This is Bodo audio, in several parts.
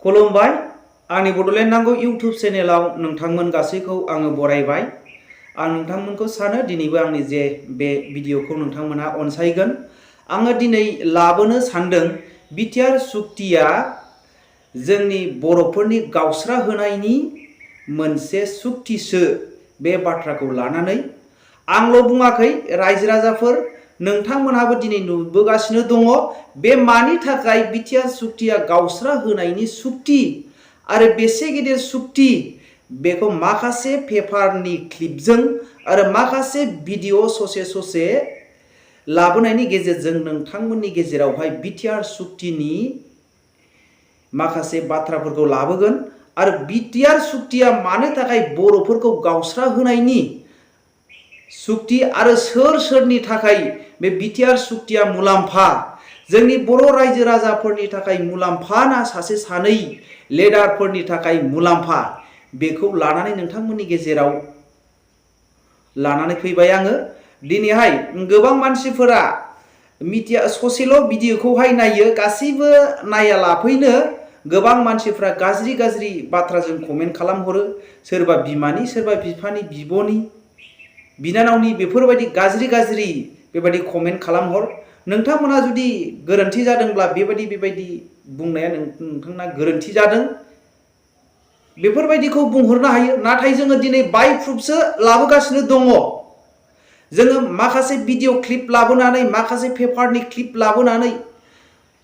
खुलुमबाय आंनि बडलेण्ड नांगौ इउट्यूब चेनेलाव नोंथांमोन गासैखौ आङो बरायबाय। आं नोंथांमोनखौ सानो दिनैबो आंनि जे बे भिडिअखौ नोंथांमोना अनसायगोन। आङो दिनै लाबोनो सानदों BTR सुक्तिया जोंनि बर'फोरनि गावस्रा होनायनि मोनसे सुक्तिसो बे बाथ्राखौ लानानै आंल' बुङाखै रायजो राजाफोर नोंथांमोनहाबो दिनै नुबोगासिनो दङ बे मानि थाखाय BTR सुक्तिया गावस्रा होनायनि सुक्ति आरो बेसे गेदेर सुक्ति बेखौ माखासे पेपारनि क्लिपजों आरो माखासे भिडिअ ससे लाबोनायनि गेजेरजों नोंथांमोननि गेजेरावहाय BTR सुक्तिनि माखासे बाथ्राफोरखौ लाबोगोन आरो BTR सुक्तिया मानो थाखाय बर'फोरखौ गावस्रा होनायनि सुक्ति आरो सोरनि थाखाय बे BTR सुक्तिया मुलाम्फा जोंनि बर' रायजो राजाफोरनि थाखाय मुलाम्फा ना सासे सानै लेडारफोरनि थाखाय मुलाम्फा बेखौ लानानै नोंथांमोननि गेजेराव लानानै फैबाय आङो। दिनैहाय गोबां मानसिफोरा ससेल' भिडिअखौहाय नायो गासैबो नायालाफैनो गोबां मानसिफ्रा गाज्रि बाथ्राजों कमेन्ट खालामहरो सोरबा बिमानि सोरबा बिफानि बिब'नि बिनानावनि बेफोरबायदि गाज्रि बेबायदि कमेन्ट खालामहर। नोंथांमोना जुदि गोरोन्थि जादोंब्ला बेबायदि बुंनाया नोंथांना गोरोन्थि जादों बेफोरबायदिखौ बुंहरनो हायो। नाथाय जोङो दिनै बाय प्रुफसो लाबोगासिनो दङ। जोङो माखासे भिडिअ क्लिप लाबोनानै माखासे पेपारनि क्लिप लाबोनानै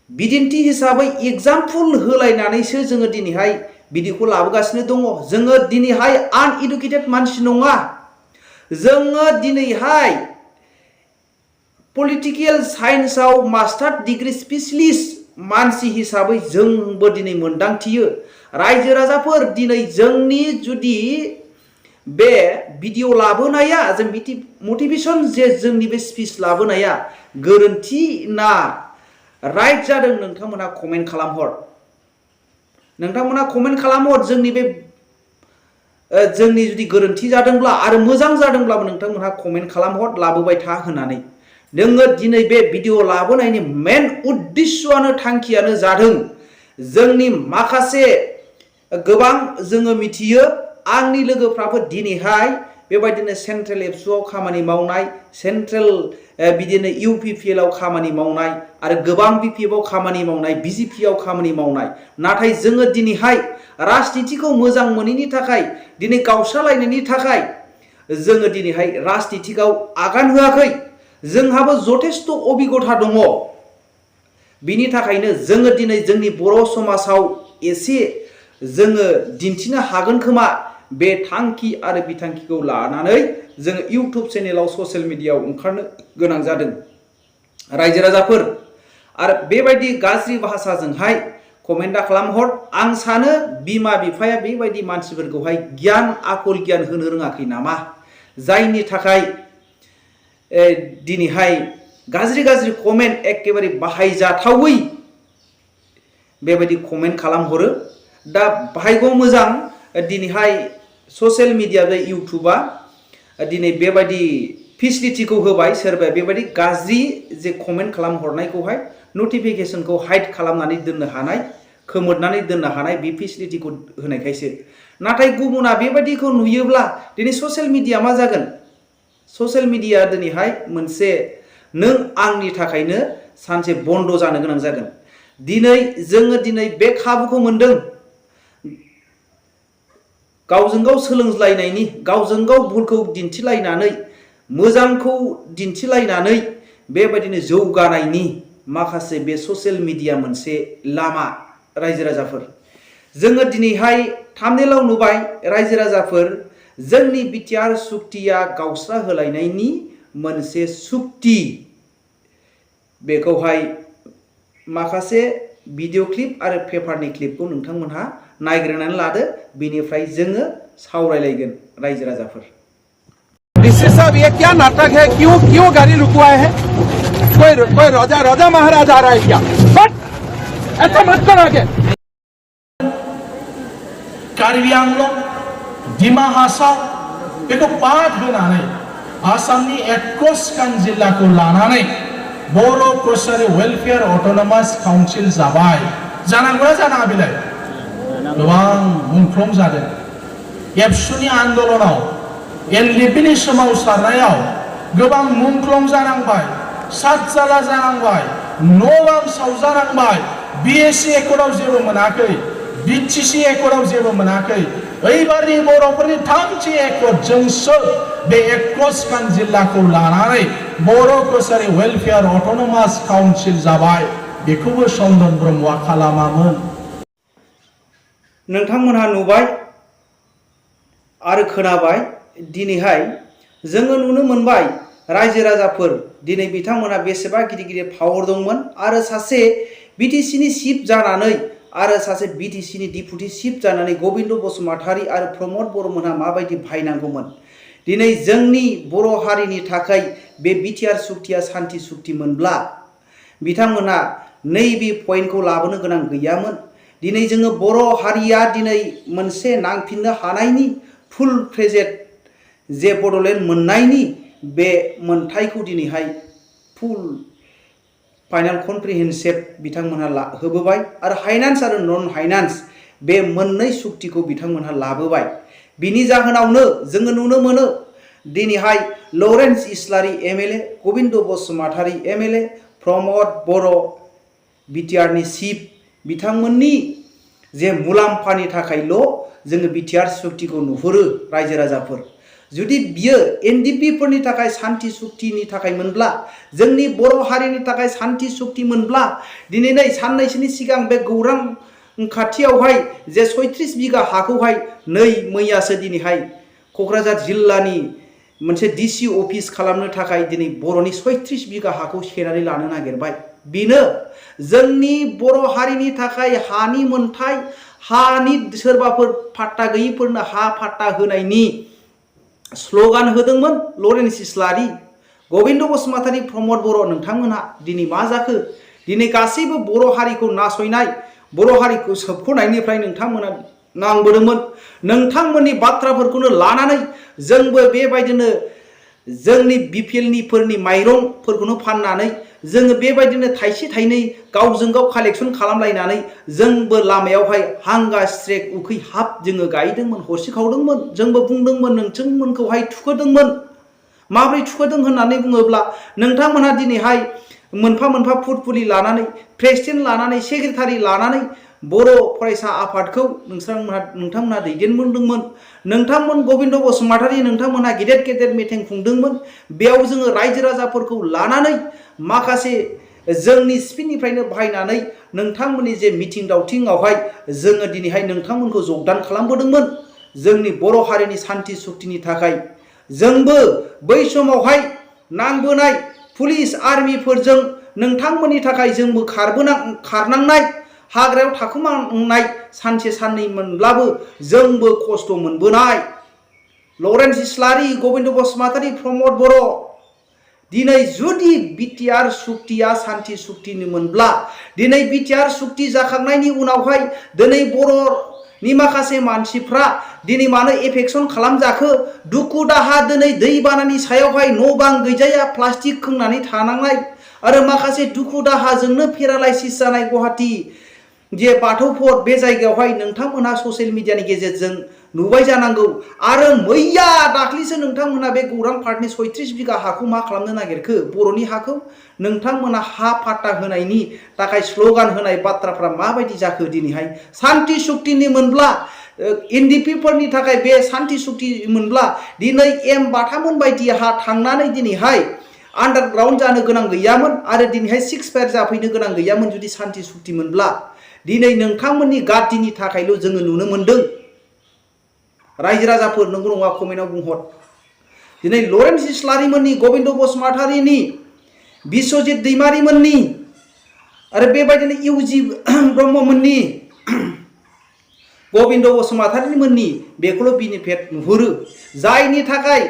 बिदिन्थि हिसाबै एग्जाम्पल होलायनानैसो जोङो दिनैहाय भिडिअखौ लाबोगासिनो दङ। जोङो दिनैहाय आनइडुकेटेड मानसि नङा। जोङो दिनैहाय पलिटिकेल साइन्सआव मास्टार डिग्री स्पेशलिस्ट मानसि हिसाबै जोंबो दिनै मोनदांथियो। रायजो राजाफोर दिनै जोंनि जुदि बे भिडिअ लाबोनाया जों मटिभेशन जे जोंनि बे स्पिच लाबोनाया गोरोन्थि ना राइट जादों नोंथांमोना कमेन्ट खालामहर। नोंथांमोना कमेन्ट खालामहर जोंनि जुदि गोरोन्थि जादोंब्ला आरो मोजां जादोंब्लाबो नोंथांमोनहा कमेन्ट खालामहर लाबोबाय था होननानै। नोङो दिनै बे भिडिअ लाबोनायनि मेन उद्देश्यआनो थांखियानो जादों जोंनि माखासे गोबां जोङो मिथियो आंनि लोगोफ्राबो दिनैहाय बेबायदिनो सेन्ट्रेल एबसुआव खामानि मावनाय सेन्ट्रेल बिदिनो UPPL आव खामानि मावनाय आरो गोबां BPF आव खामानि मावनाय BJP आव खामानि मावनाय। नाथाय जोङो दिनैहाय राजनितिखौ मोजां मोनैनि थाखाय दिनै गावस्रालायनायनि थाखाय जोङो दिनैहाय राजनितिकआव आगान होआखै। जोंहाबो जथेस्थ अभिगथा दङ। बिनि थाखायनो जोङो दिनै जोंनि बर' समाजाव एसे जोङो दिन्थिनो हागोन खोमा बे थांखि आरो बिथांखिखौ लानानै जोङो इउट्युब चेनेलाव ससियेल मिडियायाव ओंखारनो गोनां जादों। रायजो राजाफोर आरो बेबायदि गाज्रि भाषाजोंहाय कमेन्ट दा खालामहर। आं सानो बिमा बिफाया बेबायदि मानसिफोरखौहाय गियान आखल गियान होनो रोङाखै नामा जायनि थाखाय दिनैहाय गाज्रि कमेन्ट एकेबारे बाहायजाथावै बेबायदि कमेन्ट खालामहरो। दा बाहायगौ मोजां दिनैहाय ससियेल मिडिया बे इउट्युबा दिनै बेबायदि फेसिलिटिखौ होबाय। सोरबाया बेबायदि गाज्रि जे कमेन्ट खालामहरनायखौहाय नटिफिकेशनखौ हाइड खालामनानै दोननो हानाय खोमोरनानै दोननो हानाय बे फेसिलिटिखौ होनायखायसो। नाथाय गुबुना बेबायदिखौ नुयोब्ला दिनै ससियेल मिडिया मा जागोन? ससियेल मिडिया दिनैहाय मोनसे नों आंनि थाखायनो सानसे बन्द जानो गोनां जागोन। जोङो दिनै बे खाबुखौ मोनदों गावजों गाव सोलोंलायनायनि गावजों गाव भुलखौ दिन्थिलायनानै मोजांखौ दिन्थिलायनानै बेबायदिनो जौगानायनि माखासे बे ससियेल मिडिया मोनसे लामा। रायजो राजाफोर जोङो दिनैहाय थाम्बनेलाव नुबाय रायजो राजाफोर जोंनि BTR सुक्तिया गावस्रा होलायनायनि मोनसे सुक्ति। बेखौहाय माखासे भिडिअ क्लिप आरो पेपारनि क्लिपखौ नोंथांमोनहा नायग्रोनानै लादो बेनिफ्राय जोङो सावरायलायगोन रायजो राजाफोर। डीसी साहब ये क्या नाटक है? क्यों गाड़ी रुकवाए हैं? कोई राजा महाराज आ रहा है क्या? बट ऐसा मत करो आगे। कार्बि आंलं डिमा हासाव बेखौ बाद होनानै आसामनि 21 जिल्लाखौ लानानै बर' कसारि वेलफेयार अट'नमास काउन्सिल जाबाय। जानांगौना जानाङा बेलाय? गोबां मुंख्लं जादों एबसुनि आन्दलनाव एनडिएफबिनि सोमावसारनायाव गोबां मुंख्लं जानांबाय सातजाला जानांबाय न' बां सावजानांबाय बिएसि एकर्डआव जेबो मोनाखै बिटिसि एकर्डआव जेबो मोनाखै ओइबारनि बर'फोरनि 3थि एकर्डजोंसो बे 21 खान जिल्लाखौ लानानै बर' कसारि वेलफेयार अट'नमास काउन्सिल जाबाय बेखौबो चन्दन ब्रह्मआ खालामामोन। नोंथांमोनहा नुबाय आरो खोनाबाय दिनैहाय जोङो नुनो मोनबाय रायजो राजाफोर दिनै बिथांमोना बेसेबा गिदिर गिदिर पावार दंमोन आरो सासे बिटिसिनि चिफ जानानै आरो सासे बिटिसिनि डिपुटि चिफ जानानै गबिन्द बसुमतारी आरो प्रमद बर'मोनहा माबायदि बाहायनांगौमोन दिनै जोंनि बर' हारिनि थाखाय बे बिटिआर सुक्तिया सान्ति सुक्ति मोनब्ला बिथांमोना नैबे पइन्टखौ लाबोनो गोनां गैयामोन। दिनै जोङो बर' हारिया दिनै मोनसे नांफिननो हानायनि फुल फ्लेजेड जे बड'लेण्ड मोननायनि बे मोनथायखौ दिनैहाय फुल फाइनाल कमप्रिहेन्सिभ बिथांमोनहा होबोबाय आरो हाइनान्स आरो नन हाइनान्स बे मोननै सुक्तिखौ बिथांमोनहा लाबोबाय। बिनि जाहोनावनो जोङो नुनो मोनो दिनैहाय लरेन्स इस्लारि एमएलए गबिन्द बसुमतारी एमएलए प्रमद बर' बिटिआरनि चिफ बिथांमोननि जे मुलाम्फानि थाखायल' जोङो बिटिआर सुक्तिखौ नुहुरो रायजो राजाफोर जुदि बियो एनडिएफबिफोरनि थाखाय सान्ति सुक्तिनि थाखाय मोनब्ला जोंनि बर' हारिनि थाखाय सान्ति सुक्ति मोनब्ला दिनै नै साननैसोनि सिगां बे गौरां खाथियावहाय जे 36 बिघा हाखौहाय नै मैयासो दिनैहाय क'क्राझार जिल्लानि मोनसे डिसि अफिस खालामनो थाखाय दिनै बर'नि 36 बिघा हाखौ सेनानै लानो नागिरबाय। बेनो जोंनि बर' हारिनि थाखाय हानि मोनथाय हानि सोरबाफोर फाट्टा गैयिफोरनो हा फाट्टा होनायनि स्ल'गान होदोंमोन लरेन्स इस्लारि गबिन्द बसुमतारी प्रमद बर' नोंथांमोनहा दिनै मा जाखो दिनै गासैबो बर' हारिखौ नासयनाय बर' हारिखौ सोबख'नायनिफ्राय नोंथांमोना नांबोदोंमोन। नोंथांमोननि बाथ्राफोरखौनो लानानै जोंबो बेबायदिनो जोंनि बिपिएलनिफोरनि माइरंफोरखौनो फाननानै जोङो बेबायदिनो थाइसे थाइनै गावजों गाव कालेक्सन खालामलायनानै जोंबो लामायावहाय हांगा स्ट्रेक उखै हाब जोङो गायदोंमोन हरसिखावदोंमोन जोंबो बुंदोंमोन नोंथांमोनखौहाय थुखोदोंमोन। माब्रै थुखोदों होननानै बुङोब्ला नोंथांमोनहा दिनैहाय मोनफा मोनफा फुटफुलि लानानै प्रेसिडेन्ट लानानै सेक्रेटारि लानानै बर' फरायसा आफादखौ नोंथांमोनहा दैदेनबोदोंमोन। नोंथांमोन गबिन्द बसुमतारी नोंथांमोनहा गेदेर गेदेर मिटिं खुंदोंमोन। बेयाव जोङो रायजो राजाफोरखौ लानानै माखासे जोंनि स्पिननिफ्रायनो बाहायनानै नोंथांमोननि जे मिटिं दावथिङावहाय जोङो दिनैहाय नोंथांमोनखौ जगदान खालामबोदोंमोन जोंनि बर' हारिनि सान्ति सुक्तिनि थाखाय। जोंबो बै समावहाय नांबोनाय पुलिस आर्मिफोरजों नोंथांमोननि थाखाय जोंबो खारनांनाय हाग्रायाव थाखोमानांनाय सानसे साननै मोनब्लाबो जोंबो खस्थ' मोनबोनाय। लरेन्स इस्लारि गबिन्द बसुमतारी प्रमद बर' दिनै जुदि बिटिआर सुक्तिया सान्ति सुक्तिनि मोनब्ला दिनै बिटिआर सुक्ति जाखांनायनि उनावहाय दिनै बर'नि माखासे मानसिफ्रा दिनै मानो एफेक्सन खालामजाखो दुखु दाहा दिनै दैबानानि सायावहाय न' बां गैजाया प्लास्टिक खोंनानै थानांनाय आरो माखासे दुखु दाहाजोंनो पेरालाइसिस जानाय गुवाहाटि जे बाथौ फर्ट बे जायगायावहाय नोंथांमोनहा ससियेल मिडियानि गेजेरजों नुबाय जानांगौ। आरो मैया दाख्लिसो नोंथांमोनहा बे गौरां पार्कनि 36 बिघा हाखौ मा खालामनो नागिरखो बर'नि हाखौ नोंथांमोनहा हा फाट्टा होनायनि थाखाय स्ल'गान होनाय बाथ्राफ्रा माबायदि जाखो दिनैहाय सान्ति सुक्तिनि मोनब्ला एनडिएफबिफोरनि थाखाय बे सान्ति सुक्ति मोनब्ला दिनै एम बाथामोन बायदि हा थांनानै दिनैहाय आन्डारग्राउन्ड जानो गोनां गैयामोन आरो दिनैहाय 6 फायार जाफैनो गोनां गैयामोन जुदि सान्ति सुक्ति मोनब्ला। दिनै नोंथांमोननि गादिनि थाखायल' जोङो नुनो मोनदों। रायजो राजाफोर नंगौ नङा कमेन्टआव बुंहर। दिनै लरेन्स इस्लारिमोननि गबिन्द बसुमतारीनि बिश्वजित दैमारिमोननि आरो बेबायदिनो इउजि ब्रह्ममोननि गबिन्द बसुमतारीमोननि बेखौल' बेनिफिट नुहुरो जायनि थाखाय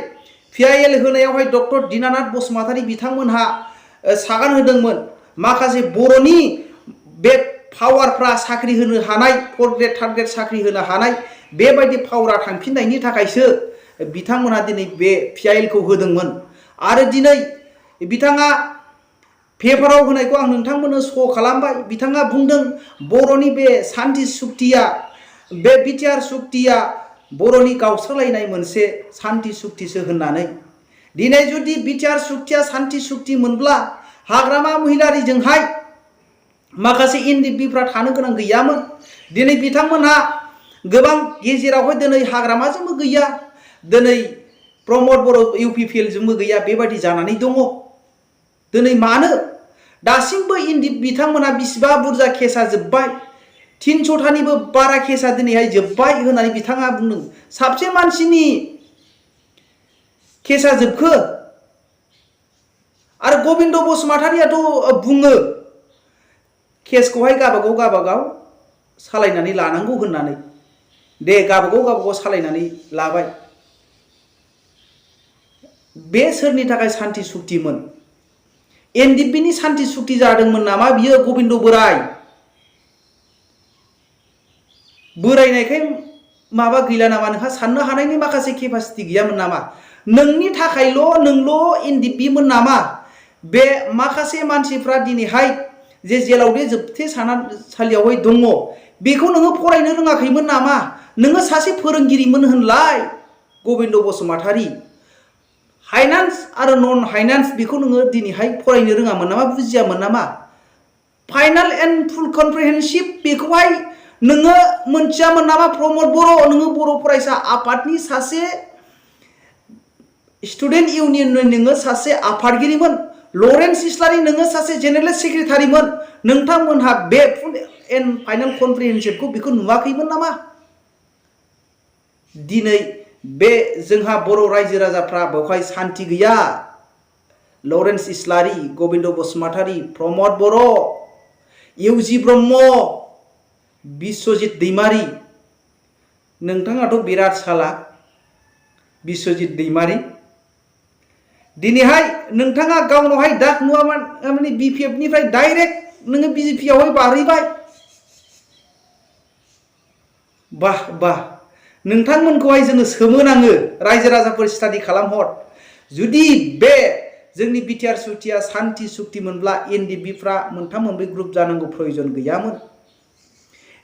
पिआइएल होनायावहाय डक्टर दिनानाथ बसुमतारी बिथांमोनहा सागान होदोंमोन माखासे बर'नि बे पावारफ्रा साख्रि होनो हानाय 4 ग्रेड 3 ग्रेड साख्रि होनो हानाय बेबायदि पावारा थांफिननायनि थाखायसो बिथांमोनहा दिनै बे पिआइएलखौ होदोंमोन। आरो दिनै बिथाङा पेपाराव होनायखौ आं नोंथांमोननो श' खालामबाय। बिथाङा बुंदों बर'नि बे सान्ति सुक्तिया बे BTR सुक्तिया बर'नि गावस्रालायनाय मोनसे सान्ति सुक्तिसो होननानै दिनै जुदि BTR सुक्तिया सान्ति सुक्ति मोनब्ला हाग्रामा महिलारिजोंहाय माखासे NDFBफ्रा थानो गोनां गैयामोन। दिनै बिथांमोनहा गोबां गेजेरावहाय दिनै हाग्रामाजोंबो गैया, दिनै प्रमद बर' UPPL जोंबो गैया, बेबायदि जानानै दङ। दिनै मानो दासिमबो बिथांमोनहा बिसिबा बुरजा केसा जोब्बाय, 300थानिबो बारा केसा दिनैहाय जोब्बाय होननानै बिथाङा बुंदों। साबसे मानसिनि केसा जोबखो? आरो गबिन्द बसुमतारियाथ' बुङो केसखौहाय गाबागाव सालायनानै लानांगौ होननानै। दे गाबागाव सालायनानै लाबाय। बे सोरनि थाखाय सान्ति सुक्तिमोन? NDFBनि सान्ति सुक्ति जादोंमोन नामा बियो? गबिन्द बोरायनायखाय माबा गैला नामा? नोंहा साननो हानायनि माखासे केपासिटि गैयामोन नामा? नोंनि थाखायल' नोंल' NDFBमोन नामा? बे माखासे मानसिफ्रा दिनैहाय जे जेलाव बे जोबथेसालियावहाय दङ, बेखौ नोङो फरायनो रोङाखैमोन नामा? नोङो सासे फोरोंगिरिमोन होनलाय गबिन्द बसुमतारी। फाइनान्स आरो नन फाइनान्स बेखौ नोङो दिनैहाय फरायनो रोङामोन नामा? बुजियामोन नामा? फाइनाल एन्ड फुल कम्प्रिहेन्सिभ बेखौहाय नोङो मोनथियामोन नामा? प्रमद बर', नोङो बर' फरायसा आफादनि सासे स्टुडेन्ट इउनियननि नोङो सासे आफादगिरिमोन। लरेन्स इस्लारि नोङो सासे जेनेरेल सेक्रेटारिमोन। नोंथांमोनहा बे फुल एन्ड फाइनाल कम्प्रिहेन्सिभखौ बेखौ नुवाखैमोन नामा? दिनै बे जोंहा बर' रायजो राजाफ्रा बेवहाय सान्ति गैया। लरेन्स इस्लारि, गबिन्द बसुमतारी, प्रमद बर', इउजि ब्रह्म, बिश्वजित दैमारि, नोंथाङाथ' बिराद सालाक बिश्वजित दैमारि। दिनैहाय नोंथाङा गावनावहाय दाग नुवामोन, माने BPFनिफ्राय डाइरेक्ट नोङो BJPआवहाय बारहैबाय। बाह नोंथांमोनखौहाय जोङो सोमोनाङो। रायजो राजाफोर स्टाडि खालामहर। जुदि बे जोंनि BTR सुक्तिया सान्ति सुक्ति मोनब्ला NDFBफ्रा मोनथाम मोनब्रै ग्रुप जानांगौ प्रयोजन गैयामोन।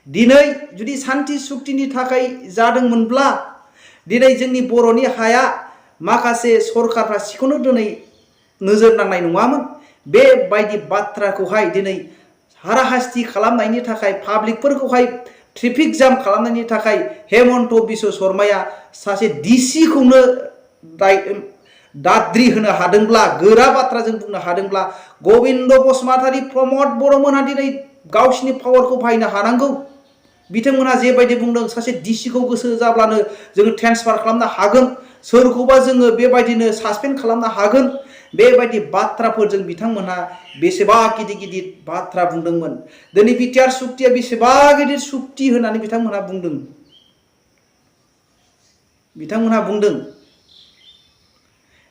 दिनै जुदि सान्ति सुक्तिनि थाखाय जादोंमोनब्ला दिनै जोंनि बर'नि हाया माखासे सरकारफ्रा सिखौनो दिनै नोजोर नांनाय नङामोन। बेबायदि बाथ्राखौहाय दिनै हाराहास्ति खालामनायनि थाखाय, पाब्लिकफोरखौहाय ट्रेफिक जाम खालामनायनि थाखाय हेमन्त बिश्व शर्माया सासे डिसिखौनो दाद्रि होनो हादोंब्ला, गोरा बाथ्राजों बुंनो हादोंब्ला, गबिन्द बसुमतारी, प्रमद बर'मोनहा दिनै गावसिनि पावारखौ बाहायनो हानांगौ। बिथांमोनहा जेबायदि बुंदों सासे डिसिखौ गोसो जाब्लानो जोङो ट्रेन्सफार खालामनो हागोन, सोरखौबा जोङो बेबायदिनो सासपेन्ड खालामनो हागोन, बेबायदि बाथ्राफोरजों बिथांमोनहा बेसेबा गिदिर गिदिर बाथ्रा बुंदोंमोन। दिनै BTR सुक्तिया बेसेबा गिदिर सुक्ति होननानै बिथांमोनहा बुंदों।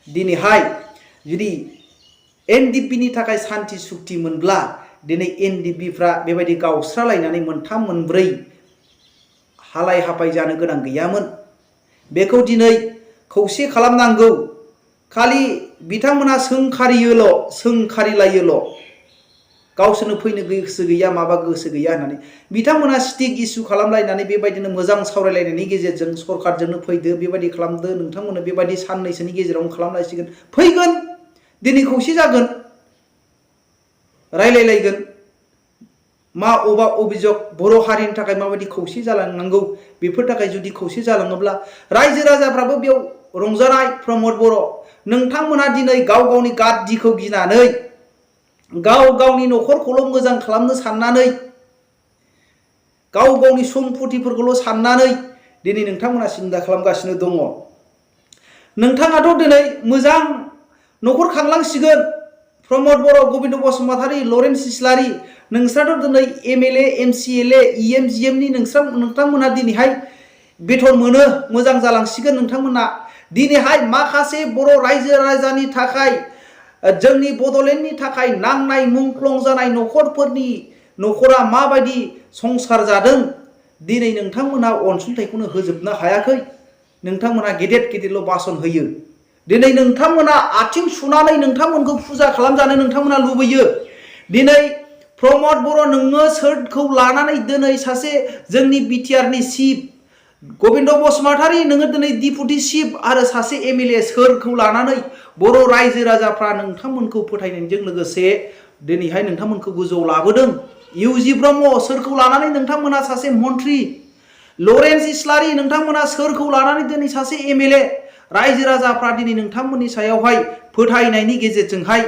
दिनैहाय जुदि NDFBनि थाखाय सान्ति सुक्ति मोनब्ला दिनै NDFBफ्रा बेबायदि गावस्रालायनानै मोनथाम मोनब्रै हालाय हाफाय जानो गोनां गैयामोन। बेखौ दिनै खौसे खालामनांगौ। खालि बिथांमोनहा सोंखारिलायोल', गावसोरनो फैनो गोसो गैया, माबा गोसो गैया होननानै। बिथांमोनहा स्टिक इस्यु खालामलायनानै बेबायदिनो मोजां सावरायलायनायनि गेजेरजों सरकारजोंनो फैदो, बेबायदि खालामदो, नोंथांमोननो बेबायदि साननैसोनि गेजेरावनो खालामलायसिगोन, फैगोन दिनै खौसे जागोन, रायलायलायगोन। मा अभिजग बर' हारिनि थाखाय माबायदि खौसे जालांनांगौ, बेफोर थाखाय जुदि खौसे जालाङोब्ला रायजो राजाफ्राबो बेयाव रंजानाय। प्रमद बर', नोंथांमोनहा दिनै गाव गावनि गाद्दिखौ गिनानै, गाव गावनि न'खरखौल' मोजां खालामनो साननानै, गाव गावनि सम्पतिफोरखौल' साननानै दिनै नोंथांमोना सिन्था खालामगासिनो दङ। नोंथाङाथ' दिनै मोजां न'खर खांलांसिगोन। प्रमद बर', गबिन्द बसुमतारी, लरेन्स इस्लारि, नोंस्राथ' दिनै MLA, MCLA, EM GMनि नोंथांमोनहा दिनैहाय बेथन मोनो, मोजां जालांसिगोन नोंथांमोना। दिनैहाय माखासे बर' रायजो राजानि थाखाय, जोंनि बड'लेण्डनि थाखाय नांनाय मुंख्लं जानाय न'खरा माबायदि संसार जादों, दिनै नोंथांमोनहा अनसुंथाइखौनो होजोबनो हायाखै। नोंथांमोनहा गेदेरल' भाषण होयो। दिनै नोंथांमोना आथिं सुनानै नोंथांमोनखौ फुजा खालामजानो नोंथांमोना लुबैयो। दिनै प्रमद बर' नोङो सोरखौ लानानै दिनै सासे जोंनि BTR नि चिफ गोविंद बसुमतारी नोङो दिनै डिपुटि चिफ आरो सासे MLA सोरखौ लानानै बर' रायजो राजाफ्रा नोंथांमोनखौ फोथायनायजों लोगोसे दिनैहाय नोंथांमोनखौ गोजौआव लाबोदों। इउजि ब्रह्म सोरखौ लानानै नोंथांमोना सासे मन्त्रि, लरेन्स इस्लारि नोंथांमोना सोरखौ लानानै दिनै सासे MLA रायजो राजाफ्रा दिनै नोंथांमोननि सायावहाय फोथायनायनि गेजेरजोंहाय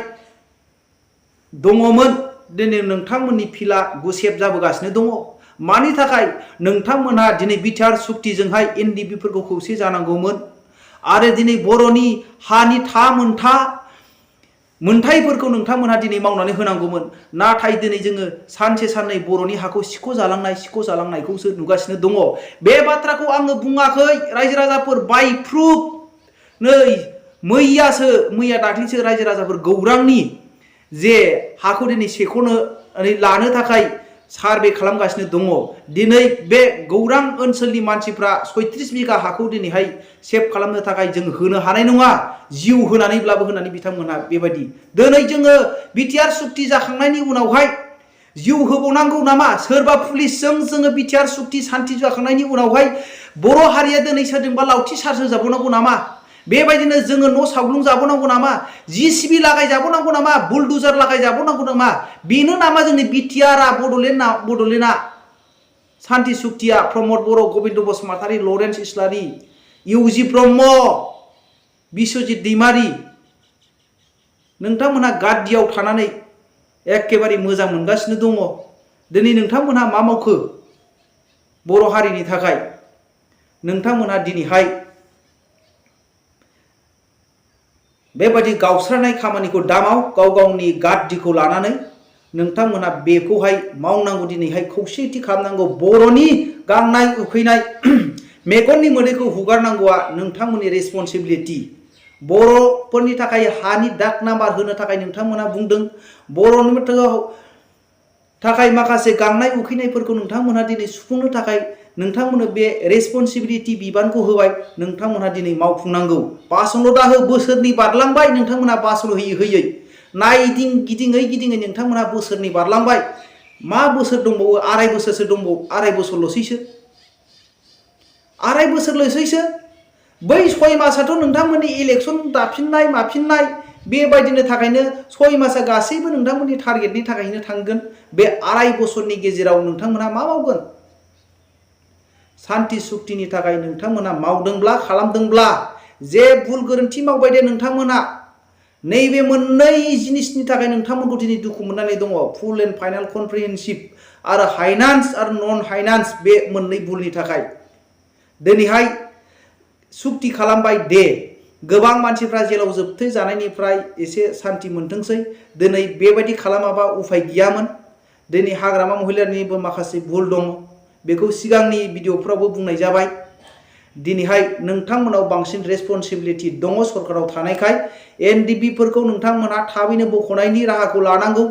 दङमोन। दिनै नोंथांमोननि फिला गुसेब जाबोगासिनो दङ। मानि थाखाय नोंथांमोनहा दिनै BTR सुक्तिजोंहाय NDFB फोरखौ खौसे जानांगौमोन आरो दिनै बर'नि हानि मोनथायफोरखौ नोंथांमोनहा दिनै मावनानै होनांगौमोन। नाथाय दिनै जोङो सानसे साननै बर'नि हाखौ सिख' जालांनायखौसो नुगासिनो दङ। बे बाथ्राखौ आङो बुङाखै रायजो राजाफोर, बाय प्रुफ नै मैया दाख्लैसो रायजो राजाफोर गौरांनि जे हाखौ दिनै सेख'नानै लानो थाखाय सार्भे खालामगासिनो दङ। दिनै बे गौरां ओनसोलनि मानसिफ्रा 36 बिघा हाखौ दिनैहाय सेभ खालामनो थाखाय जों होनो हानाय नङा, जिउ होनानैब्लाबो होननानै बिथांमोनहा बेबायदि। दिनै जोङो BTR सुक्ति जाखांनायनि उनावहाय जिउ होबावनांगौ नामा? सोरबा पुलिसजों जोङो BTR सुक्ति सान्थि जाखांनायनि उनावहाय बर' हारिया दिनै सोरजोंबा लावथि चार्ज होजाबावनांगौ नामा? बेबायदिनो जोङो न' सावग्लुं जाबावनांगौ नामा? JCB लागाय जाबावनांगौ नामा? बुलडुजार लागाय जाबावनांगौ नामा? बेनो नामा जोंनि BTR बड'लेण्डआ सान्थि सुक्तिया? प्रमद बर', गोविंद बसुमतारी, लरेन्स इस्लारि, इउजि ब्रह्म, बिश्वजित दैमारि नोंथांमोनहा गाद्दियाव थानानै एखेबारे मोजां मोनगासिनो दङ। दिनै नोंथांमोनहा मा मावखो बर' हारिनि थाखाय? नोंथांमोनहा दिनैहाय बेबायदि गावस्रानाय खामानिखौ दामाव, गाव गावनि गाद्दिखौ लानानै नोंथांमोनहा बेखौहाय मावनांगौ। दिनैहाय खौसेथि खालामनांगौ। बर'नि गांनाय उखैनाय मेगननि मोदैखौ हुगारनांगौआ नोंथांमोननि रेसपन्सिबिलिटि। बर'फोरनि थाखाय हानि डाक नाम्बार होनो थाखाय नोंथांमोना बुंदों। बर'नि थाखाय माखासे गांनाय उखैनायफोरखौ नोंथांमोनहा दिनै सुफुंनो थाखाय नोंथांमोननो बे रेसपन्सिबिलिटि बिबानखौ होबाय। नोंथांमोनहा दिनै मावफुंनांगौ। बासनल' दाहो, बोसोरनै बारलांबाय नोंथांमोनहा बासन होयै गिदिङै नोंथांमोनहा बोसोरनै बारलांबाय। मा बोसोर दंबावो? आराय बोसोरसो दंबावो। आराय बोसोरल'सैसो। बै 6 मासाथ' नोंथांमोननि इलेक्सन दाफिननाय माफिननाय बेबायदिनो थाखायनो 6 मासा गासैबो नोंथांमोननि टारगेटनि थाखायनो थांगोन। बे आराय बोसोरनि गेजेराव नोंथांमोनहा मा मावगोन? सान्थि सुक्तिनि थाखाय नोंथांमोनहा मावदोंब्ला, खालामदोंब्ला जे भुल गोरोन्थि मावबाय दे नोंथांमोनहा, नैबे मोननै जिनिसनि थाखाय नोंथांमोनखौ दिनै दुखु मोननानै दङ। फुल एन्ड फाइनाल कम्प्रिहेन्सिभ आरो फाइनान्स आरो नन फाइनान्स बे मोननै भुलनि थाखाय दिनैहाय सुक्ति खालामबाय दे। गोबां मानसिफ्रा जेलाव जोबथे जानायनिफ्राय एसे सान्थि मोनथोंसै। दिनै बेबायदि खालामाबा उफाय गैयामोन। दिनै हाग्रामा महिलारिनिबो माखासे भुल दं, बेखौ सिगांनि भिडिअफ्रावबो बुंनाय जाबाय। दिनैहाय नोंथांमोनाव बांसिन रेसपन्सिबिलिटि दङ सरकाराव थानायखाय NDFB फोरखौ नोंथांमोनहा थाबैनो बख'नायनि राहाखौ लानांगौ।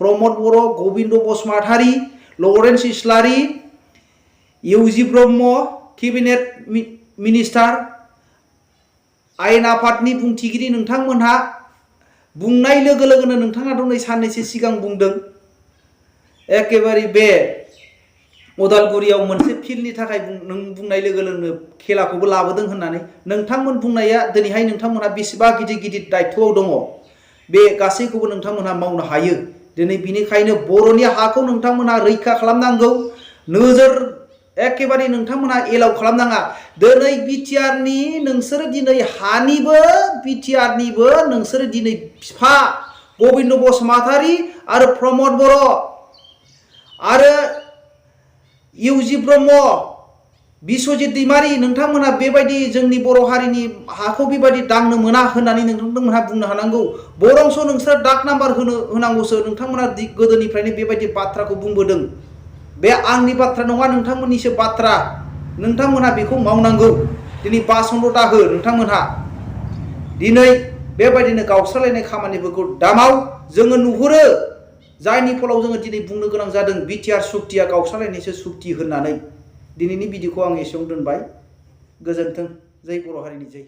प्रमद बर', गोविंद बसुमतारी, लरेन्स इस्लारि, इउजि ब्रह्म, केबिनेट मिनिस्टार, आयेन आफादनि बुंथिगिरि नोंथांमोनहा बुंनाय लोगो लोगोनो नोंथाङाथ' नै साननैसो सिगां बुंदों एखेबारे बे उदालगुरियाव मोनसे फिल्डनि थाखाय नों बुंनाय लोगो लोगोनो खेलाखौबो लाबोदों होननानै। नोंथांमोन बुंनाया दिनैहाय नोंथांमोनहा बेसेबा गिदिर दायित्वआव दङ। बे गासैखौबो नोंथांमोनहा मावनो हायो। दिनै बिनिखायनो बर'नि हाखौ नोंथांमोनहा रैखा खालामनांगौ। नोजोर एखेबारे नोंथांमोनहा एलाउ खालामनाङा। दिनै BTRनि नोंसोरो दिनै हानिबो BTRनिबो नोंसोरो दिनै बिफा गोविंद बसुमतारी आरो प्रमद बर' आरो इउजि ब्रह्म, बिश्वजित दैमारि नोंथांमोनहा बेबायदि जोंनि बर' हारिनि हाखौ बेबायदि दांनो मोना होननानै नोंथांमोनहा बुंनो हानांगौ। बरंस नोंसोर डाक नाम्बार होनांगौसो। नोंथांमोनहा गोदोनिफ्रायनो बेबायदि बाथ्राखौ बुंबोदों। बे आंनि बाथ्रा नङा, नोंथांमोननिसो बाथ्रा। नोंथांमोनहा बेखौ मावनांगौ। दिनै बासनल' दाहो नोंथांमोनहा। दिनै बेबायदिनो गावस्रालायनाय खामानिफोरखौ दामाव। जोङो नुहुरो जायनि फलाव जोङो दिनै बुंनो गोनां जादों BTR सुक्तिया गावस्रालायनायसो सुक्ति होननानै। दिनैनि भिडिअखौ आं एसेयावनो दोनबाय। गोजोन्थों। जै बर' हारिनि जै।